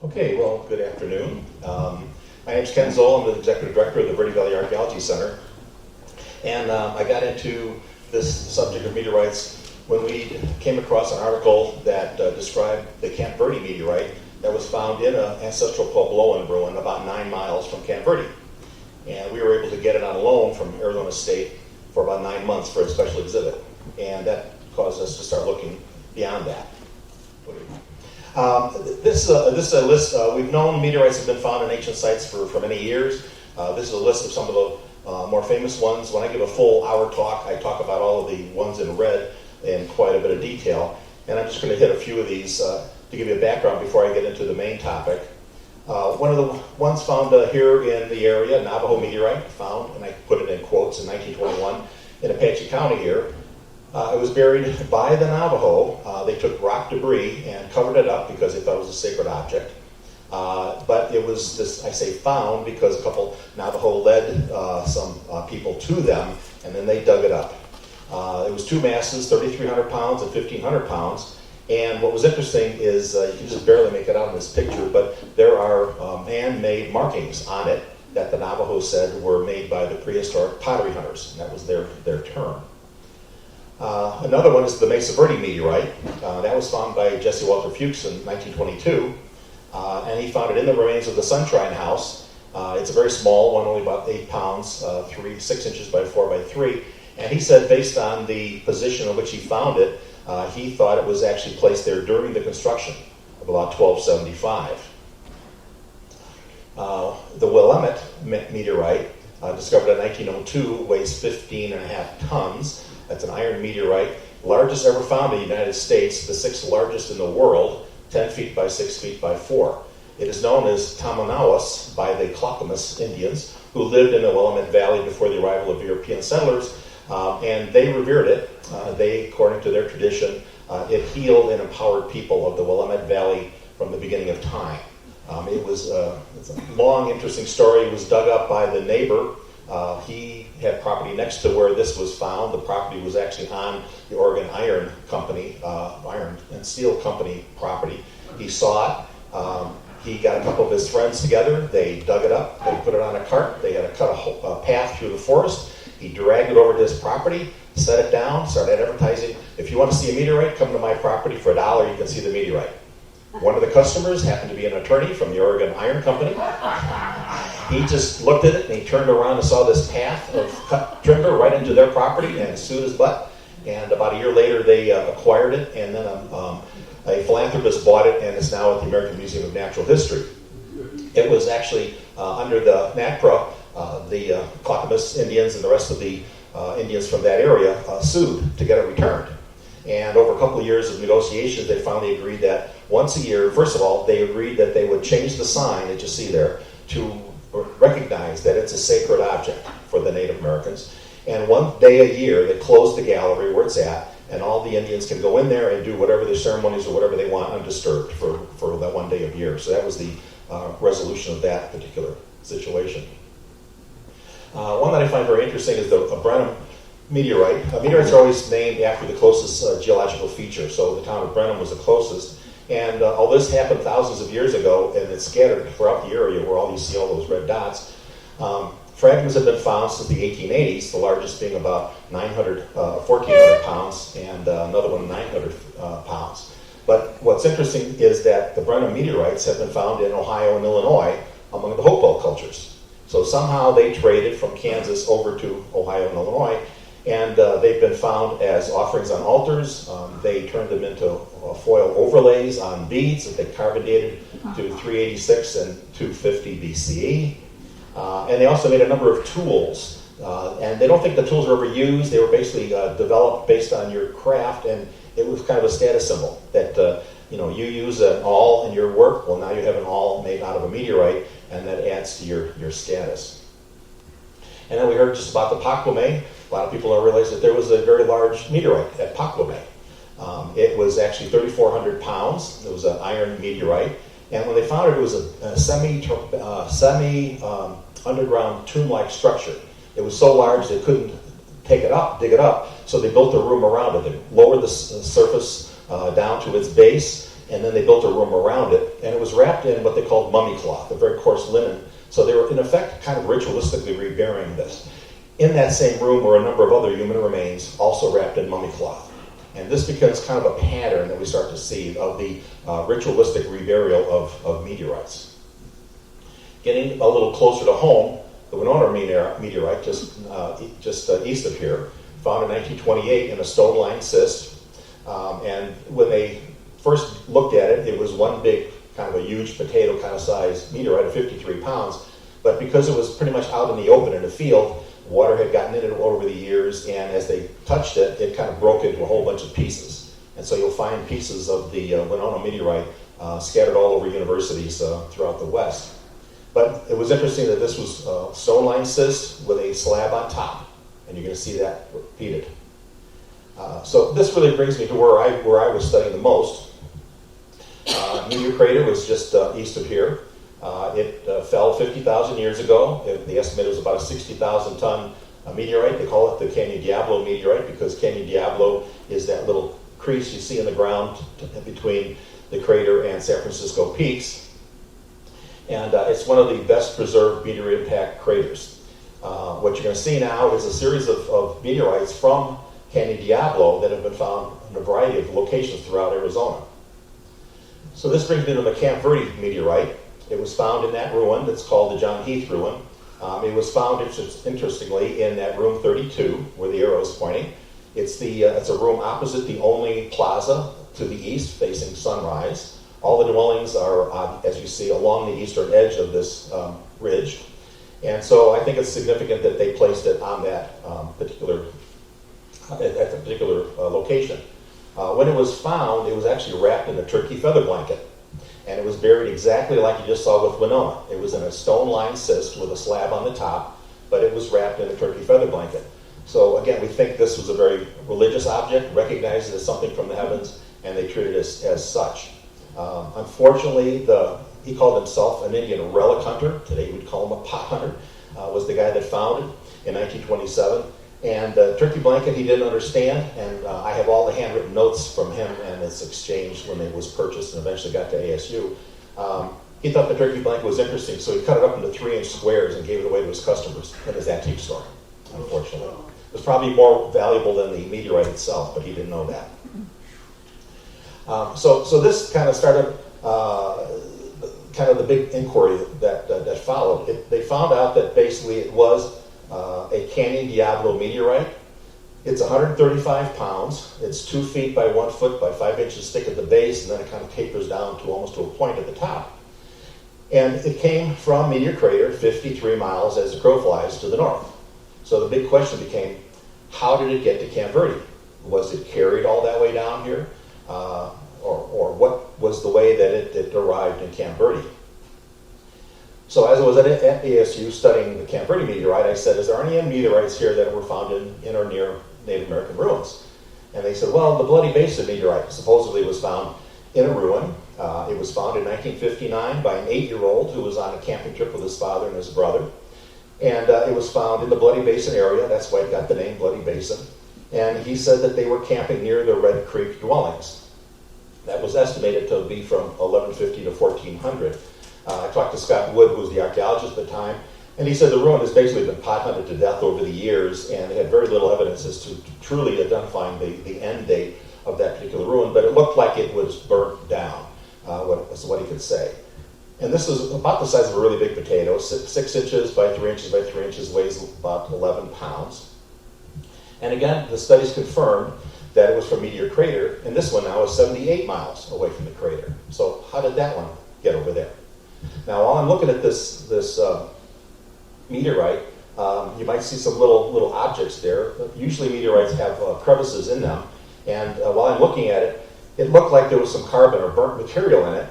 Okay, well, good afternoon. My name's Ken Zoll. I'm the Executive Director of the Verde Valley Archaeology Center. And I got into this subject of meteorites when we came across an article that described the Camp Verde meteorite that was found in an ancestral Puebloan ruin about 9 miles from Camp Verde. And we were able to get it on loan from Arizona State for about 9 months for a special exhibit. And that caused us to start looking beyond that. This is a list. We've known meteorites have been found in ancient sites for many years. This is a list of some of the more famous ones. When I give a full hour talk, I talk about all of the ones in red in quite a bit of detail. And I'm just going to hit a few of these to give you a background before I get into the main topic. One of the ones found here in the area, Navajo Meteorite, found, and I put it in quotes, in 1921 in Apache County here. It was buried by the Navajo. They took rock debris and covered it up because they thought it was a sacred object. But it was this, I say found, because a couple Navajo led some people to them, and then they dug it up. It was two masses, 3,300 pounds and 1,500 pounds. And what was interesting is, you can just barely make it out in this picture, but there are man-made markings on it that the Navajo said were made by the prehistoric pottery hunters. And that was their term. Another one is the Mesa Verde meteorite. That was found by Jesse Walter Fuchs in 1922, and he found it in the remains of the Sunshine House. It's a very small one, only about 8 pounds, 6 inches by 4 by 3, and he said based on the position in which he found it, he thought it was actually placed there during the construction of about 1275. The Willamette Meteorite, discovered in 1902, weighs 15.5 tons. That's an iron meteorite, largest ever found in the United States, the 6th largest in the world, 10 feet by 6 feet by 4. It is known as Tamanawas by the Clackamas Indians, who lived in the Willamette Valley before the arrival of European settlers, and they revered it. They, according to their tradition, it healed and empowered people of the Willamette Valley from the beginning of time. It's a long, interesting story. It was dug up by the neighbor. He had property next to where this was found. The property was actually on the Oregon Iron Company, Iron and Steel Company property. He saw it. He got a couple of his friends together. They dug it up. They put it on a cart. They had to cut a path through the forest. He dragged it over to his property, set it down, started advertising. If you want to see a meteorite, come to my property for $1. You can see the meteorite. One of the customers happened to be an attorney from the Oregon Iron Company. He just looked at it and he turned around and saw this path of cut timber right into their property and sued his butt. And about a year later, they acquired it, and then a philanthropist bought it, and it's now at the American Museum of Natural History. It was actually under the NACPRA, the Clackamas Indians and the rest of the Indians from that area sued to get it returned. And over a couple of years of negotiations, they finally agreed that once a year, first of all, they agreed that they would change the sign that you see there to recognize that it's a sacred object for the Native Americans. And one day a year, they close the gallery where it's at, and all the Indians can go in there and do whatever their ceremonies or whatever they want undisturbed for that one day of year. So that was the resolution of that particular situation. One that I find very interesting is the Brennan Meteorite. Meteorites are always named after the closest geological feature, so the town of Brennan was the closest. And all this happened thousands of years ago, and it's scattered throughout the area where you see all those red dots. Fragments have been found since the 1880s, the largest being about 1,400 pounds, and another one 900 pounds. But what's interesting is that the Brennan meteorites have been found in Ohio and Illinois among the Hopewell cultures. So somehow they traded from Kansas over to Ohio and Illinois, and they've been found as offerings on altars. They turned them into foil overlays on beads that they carbon-dated to 386 and 250 BCE. And they also made a number of tools. And they don't think the tools were ever used. They were basically developed based on your craft, and it was kind of a status symbol that you use an awl in your work. Well, now you have an awl made out of a meteorite, and that adds to your status. And then we heard just about the Pakwame. A lot of people don't realize that there was a very large meteorite at Pakwame. It was actually 3,400 pounds. It was an iron meteorite. And when they found it, it was a semi-underground tomb-like structure. It was so large they couldn't dig it up. So they built a room around it. They lowered the surface down to its base, and then they built a room around it, and it was wrapped in what they called mummy cloth, a very coarse linen. So they were, in effect, kind of ritualistically reburying this. In that same room were a number of other human remains, also wrapped in mummy cloth. And this becomes kind of a pattern that we start to see of the ritualistic reburial of meteorites. Getting a little closer to home, the Winona Meteorite, just east of here, found in 1928 in a stone-lined cyst. And when they first looked at it, it was one big, kind of a huge potato kind of size meteorite of 53 pounds. But because it was pretty much out in the open in a field, water had gotten in it over the years, and as they touched it, it kind of broke into a whole bunch of pieces. And so you'll find pieces of the Winona Meteorite scattered all over universities throughout the West. But it was interesting that this was stone-lined cyst with a slab on top, and you're going to see that repeated. So this really brings me to where I was studying the most. Meteor Crater was just east of here. It fell 50,000 years ago. The estimate was about a 60,000 ton meteorite. They call it the Canyon Diablo meteorite because Canyon Diablo is that little crease you see in the ground between the crater and San Francisco peaks. And it's one of the best preserved meteor impact craters. What you're going to see now is a series of meteorites from Canyon Diablo that have been found in a variety of locations throughout Arizona. So this brings me to the Camp Verde meteorite. It was found in that ruin that's called the John Heath ruin. It was found, interestingly, in that room 32, where the arrow is pointing. It's a room opposite the only plaza to the east, facing sunrise. All the dwellings are, as you see, along the eastern edge of this ridge. And so I think it's significant that they placed it on that particular location. When it was found, it was actually wrapped in a turkey feather blanket. And it was buried exactly like you just saw with Winona. It was in a stone-lined cyst with a slab on the top, but it was wrapped in a turkey feather blanket. So again, we think this was a very religious object, recognized as something from the heavens, and they treated it as such. Unfortunately, he called himself an Indian relic hunter. Today we'd call him a pot hunter. Was the guy that found it in 1927. And the turkey blanket he didn't understand, and I have all the handwritten notes from him and its exchange when it was purchased and eventually got to ASU. He thought the turkey blanket was interesting, so he cut it up into 3-inch squares and gave it away to his customers in his antique store, unfortunately. It was probably more valuable than the meteorite itself, but he didn't know that. So this kind of started kind of the big inquiry that followed. They found out that basically it was a Canyon Diablo meteorite. It's 135 pounds. It's 2 feet by 1 foot by 5 inches thick at the base, and then it kind of tapers down to almost to a point at the top. And it came from Meteor Crater, 53 miles as the crow flies to the north. So the big question became, how did it get to Camp Verde? Was it carried all that way down here? Or what was the way that it arrived in Camp Verde? So as I was at ASU studying the Camp Verde meteorite, I said, is there any meteorites here that were found in or near Native American ruins? And they said, well, the Bloody Basin meteorite supposedly was found in a ruin. It was found in 1959 by an 8-year-old who was on a camping trip with his father and his brother. And it was found in the Bloody Basin area. That's why it got the name Bloody Basin. And he said that they were camping near the Red Creek dwellings. That was estimated to be from 1150 to 1400. I talked to Scott Wood, who was the archaeologist at the time, and he said the ruin has basically been pot hunted to death over the years, and they had very little evidence as to truly identifying the end date of that particular ruin, but it looked like it was burnt down, was what he could say. And this is about the size of a really big potato, 6 inches by 3 inches by 3 inches, weighs about 11 pounds. And again, the studies confirmed that it was from Meteor Crater, and this one now is 78 miles away from the crater. So how did that one get over there? Now, while I'm looking at this meteorite, you might see some little objects there. Usually meteorites have crevices in them, and while I'm looking at it, it looked like there was some carbon or burnt material in it.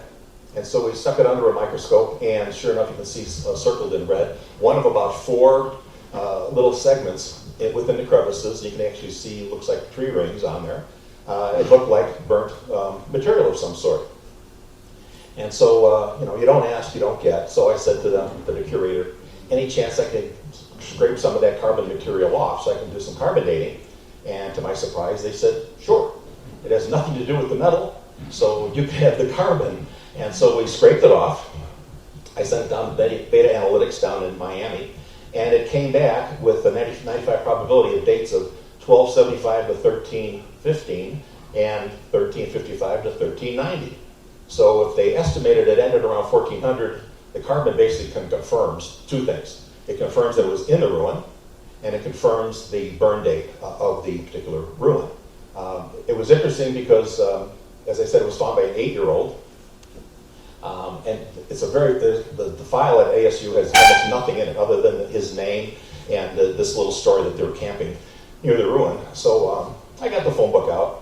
And so we stuck it under a microscope, and sure enough, you can see circled in red, one of about 4 little segments within the crevices. You can actually see, looks like tree rings on there. It looked like burnt material of some sort. And so, you don't ask, you don't get. So I said to the curator, any chance I could scrape some of that carbon material off so I can do some carbon dating? And to my surprise, they said, sure. It has nothing to do with the metal. So you could have the carbon. And so we scraped it off. I sent it down to Beta Analytics down in Miami, and it came back with a 95 probability of dates of 1275 to 1315 and 1355 to 1390. So if they estimated it ended around 1400, the carbon basically confirms two things. It confirms that it was in the ruin, and it confirms the burn date of the particular ruin. It was interesting because, as I said, it was found by an 8-year-old. And it's a the file at ASU has almost nothing in it other than his name and this little story that they were camping near the ruin. So I got the phone book out.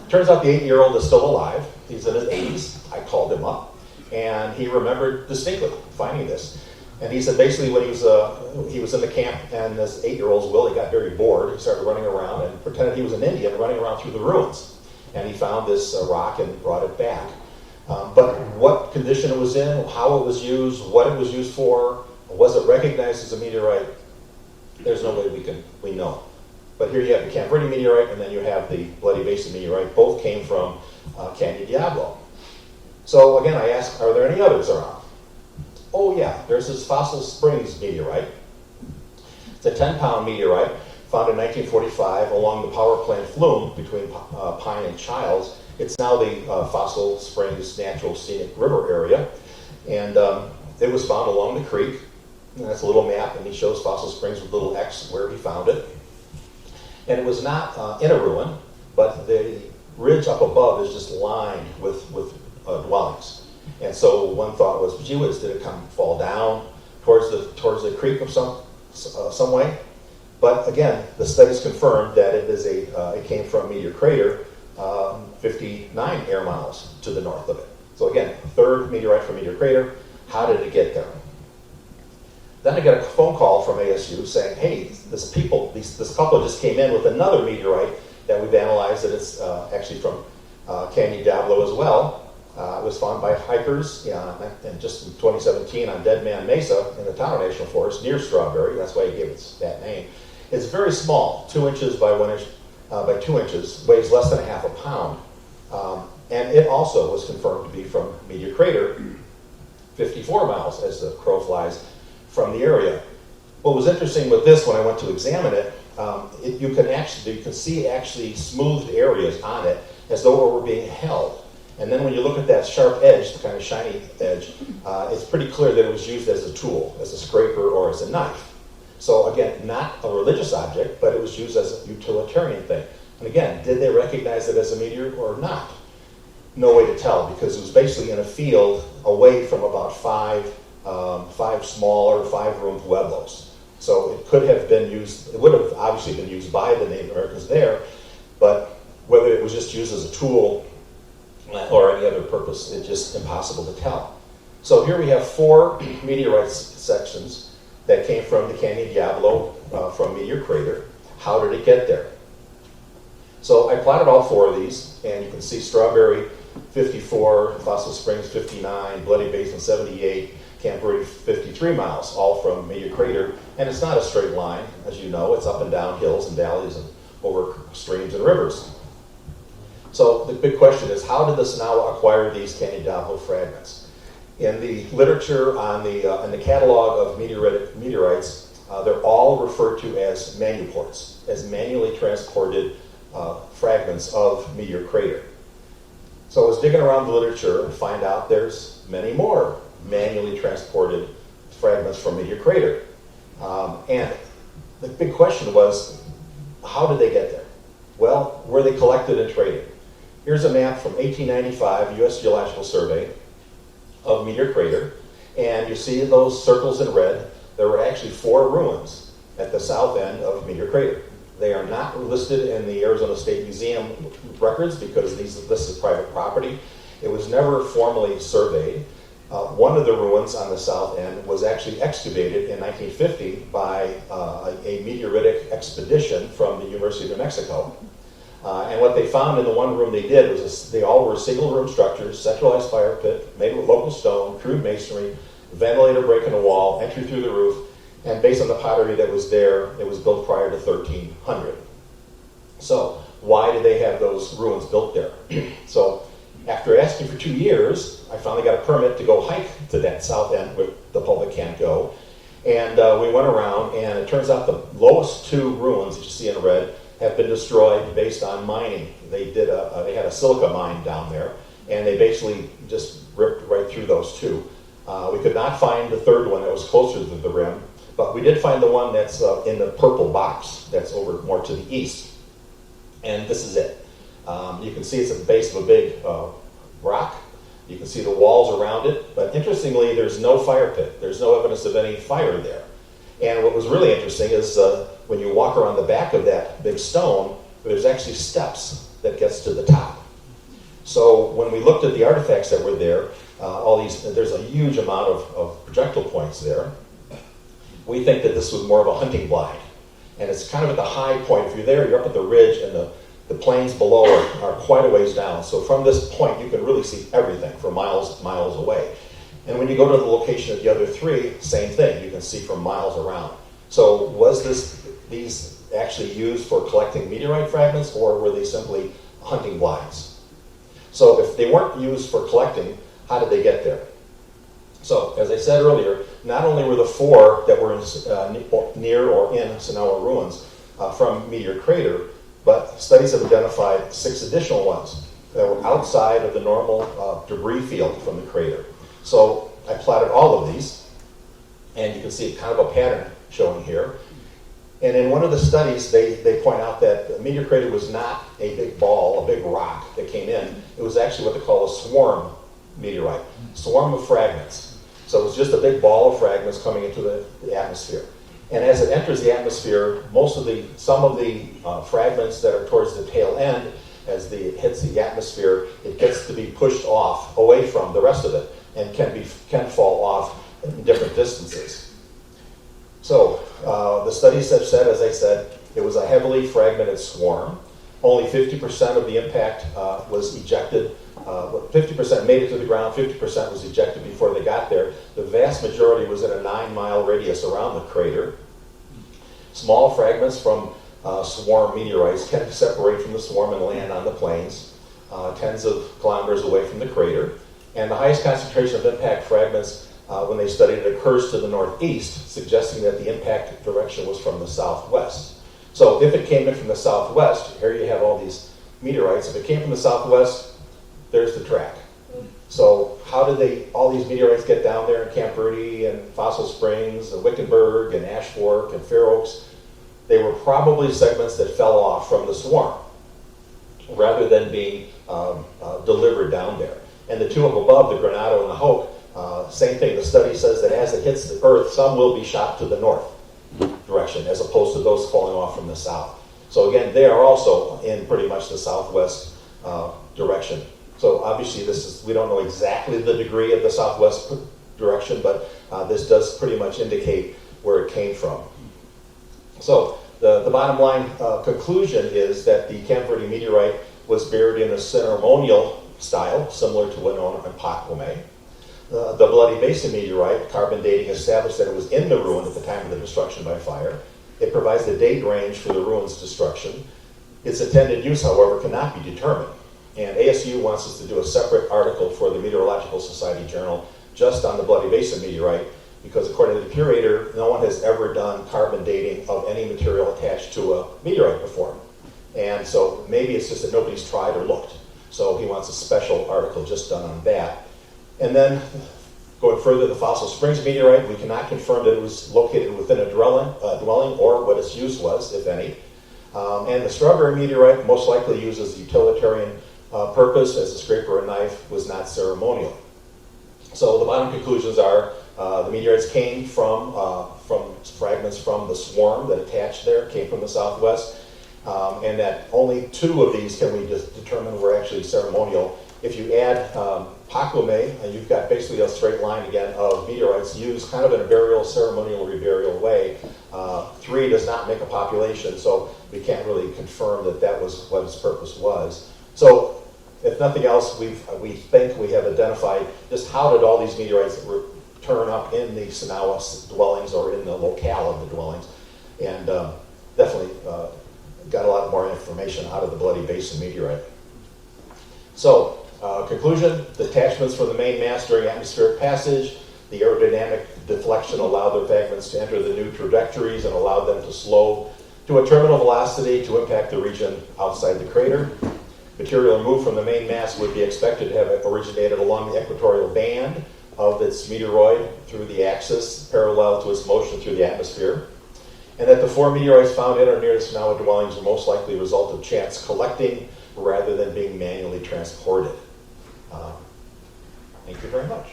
Turns out the 8-year-old is still alive. He's in his 80s. I called him up, and he remembered distinctly finding this. And he said basically when he was in the camp, and as 8-year-olds will, he got very bored. He started running around and pretended he was an Indian running around through the ruins. And he found this rock and brought it back. But what condition it was in, how it was used, what it was used for, was it recognized as a meteorite? There's no way we know. But here you have the Camp Verde meteorite, and then you have the Bloody Basin meteorite. Both came from Canyon Diablo. So again, I asked, are there any others around? Oh yeah, there's this Fossil Springs meteorite. It's a 10-pound meteorite found in 1945 along the power plant flume between Pine and Childs. It's now the Fossil Springs Natural Scenic River area, and it was found along the creek. And that's a little map, and he shows Fossil Springs with a little X where he found it. And it was not in a ruin, but the ridge up above is just lined with dwellings. And so one thought was, gee whiz, did it fall down towards the creek of some way? But again, the studies confirmed that it came from Meteor Crater, 59 air miles to the north of it. So again, third meteorite from Meteor Crater. How did it get there? Then I got a phone call from ASU saying, hey, this couple just came in with another meteorite that we've analyzed, that it's actually from Canyon Diablo as well. It was found by hikers and just in 2017 on Dead Man Mesa in the Tonto National Forest near Strawberry. That's why he gave it that name. It's very small, 2 inches by 1 inch by 2 inches, weighs less than half a pound. And it also was confirmed to be from Meteor Crater, 54 miles as the crow flies from the area. What was interesting with this when I went to examine it, you can see actually smoothed areas on it as though it were being held. And then when you look at that sharp edge, the kind of shiny edge, it's pretty clear that it was used as a tool, as a scraper or as a knife. So again, not a religious object, but it was used as a utilitarian thing. And again, did they recognize it as a meteor or not? No way to tell, because it was basically in a field away from about five smaller 5-room pueblos. So it could have been used, it would have obviously been used by the Native Americans there, but whether it was just used as a tool or any other purpose, it's just impossible to tell. So here we have 4 meteorite sections that came from the Canyon Diablo from Meteor Crater. How did it get there? So I plotted all 4 of these, and you can see Strawberry 54, Fossil Springs 59, Bloody Basin 78, Camp Verde 53 miles, all from Meteor Crater. And it's not a straight line, as you know. It's up and down hills and valleys and over streams and rivers. So the big question is, how did the Sonowa acquire these Canyon Diablo fragments? In the literature in the catalog of meteorites, they're all referred to as manuports, as manually transported fragments of Meteor Crater. So I was digging around the literature and find out there's many more manually transported fragments from Meteor Crater. And the big question was, how did they get there? Well, were they collected and traded? Here's a map from 1895, U.S. Geological Survey of Meteor Crater. And you see those circles in red. There were actually 4 ruins at the south end of Meteor Crater. They are not listed in the Arizona State Museum records because this is private property. It was never formally surveyed. One of the ruins on the south end was actually excavated in 1950 by a meteoritic expedition from the University of New Mexico. And what they found in the one room they did was they all were single-room structures, centralized fire pit, made with local stone, crude masonry, ventilator break in the wall, entry through the roof, and based on the pottery that was there, it was built prior to 1300. So why did they have those ruins built there? So after asking for 2 years, I finally got a permit to go hike to that south end where the public can't go. And we went around, and it turns out the lowest 2 ruins that you see in red have been destroyed based on mining. They had a silica mine down there, and they basically just ripped right through those 2. We could not find the 3rd one that was closer to the rim, but we did find the one that's in the purple box that's over more to the east. And this is it. You can see it's at the base of a big rock. You can see the walls around it, but interestingly, there's no fire pit. There's no evidence of any fire there. And what was really interesting is when you walk around the back of that big stone, there's actually steps that gets to the top. So when we looked at the artifacts that were there, there's a huge amount of projectile points there. We think that this was more of a hunting blind. And it's kind of at the high point. If you're there, you're up at the ridge, and the plains below are quite a ways down. So from this point, you can really see everything for miles away. And when you go to the location of the other 3, same thing. You can see from miles around. So was these actually used for collecting meteorite fragments, or were they simply hunting blinds? So if they weren't used for collecting, how did they get there? So, as I said earlier, not only were the 4 that were near or in Sonowa ruins from Meteor Crater, but studies have identified 6 additional ones that were outside of the normal debris field from the crater. So I plotted all of these, and you can see kind of a pattern showing here. And in one of the studies, they point out that the Meteor Crater was not a big ball, a big rock that came in. It was actually what they call a swarm meteorite, swarm of fragments. So it was just a big ball of fragments coming into the atmosphere. And as it enters the atmosphere, some of the fragments that are towards the tail end, as it hits the atmosphere, it gets to be pushed off, away from the rest of it, and can fall off in different distances. So the studies have said, as I said, it was a heavily fragmented swarm. Only 50% of the impact was ejected. 50% made it to the ground, 50% was ejected before they got there. The vast majority was in a 9-mile radius around the crater. Small fragments from swarm meteorites can separate from the swarm and land on the plains, tens of kilometers away from the crater. And the highest concentration of impact fragments, when they studied it, occurs to the northeast, suggesting that the impact direction was from the southwest. So if it came in from the southwest, here you have all these meteorites. If it came from the southwest, there's the track. So how did all these meteorites get down there in Camp Verde and Fossil Springs and Wickenburg and Ash Fork and Fair Oaks? They were probably segments that fell off from the swarm rather than being delivered down there. And the 2 up above, the Granado and the Hoke, same thing. The study says that as it hits the Earth, some will be shot to the north direction as opposed to those falling off from the south. So again, they are also in pretty much the southwest direction. So obviously we don't know exactly the degree of the southwest direction, but this does pretty much indicate where it came from. So the bottom line conclusion is that the Camp Verde meteorite was buried in a ceremonial style, similar to Winona and Hopewell. The Bloody Basin meteorite, carbon dating established that it was in the ruin at the time of the destruction by fire. It provides the date range for the ruin's destruction. Its intended use, however, cannot be determined. And ASU wants us to do a separate article for the Meteorological Society Journal just on the Bloody Basin meteorite, because according to the curator, no one has ever done carbon dating of any material attached to a meteorite before. And so maybe it's just that nobody's tried or looked. So he wants a special article just done on that. And then, going further, the Fossil Springs meteorite, we cannot confirm that it was located within a dwelling or what its use was, if any. And the Strawberry meteorite, most likely used as a utilitarian purpose, as a scraper or a knife, was not ceremonial. So the bottom conclusions are the meteorites came from fragments from the swarm that attached there, came from the southwest, and that only 2 of these can we just determine were actually ceremonial. If you add Hopewell, you've got basically a straight line again of meteorites used kind of in a burial, ceremonial, reburial way. 3 does not make a population, so we can't really confirm that was what its purpose was. So, if nothing else, we think we have identified just how did all these meteorites turn up in the Sonowa dwellings or in the locale of the dwellings, and definitely got a lot more information out of the Bloody Basin meteorite. So, conclusion, detachments from the main mass during atmospheric passage, the aerodynamic deflection allowed their fragments to enter the new trajectories and allowed them to slow to a terminal velocity to impact the region outside the crater. Material removed from the main mass would be expected to have originated along the equatorial band of its meteoroid through the axis, parallel to its motion through the atmosphere. And that the 4 meteorites found in or near the Sonowa dwellings were most likely a result of chance collecting rather than being manually transported. Thank you very much.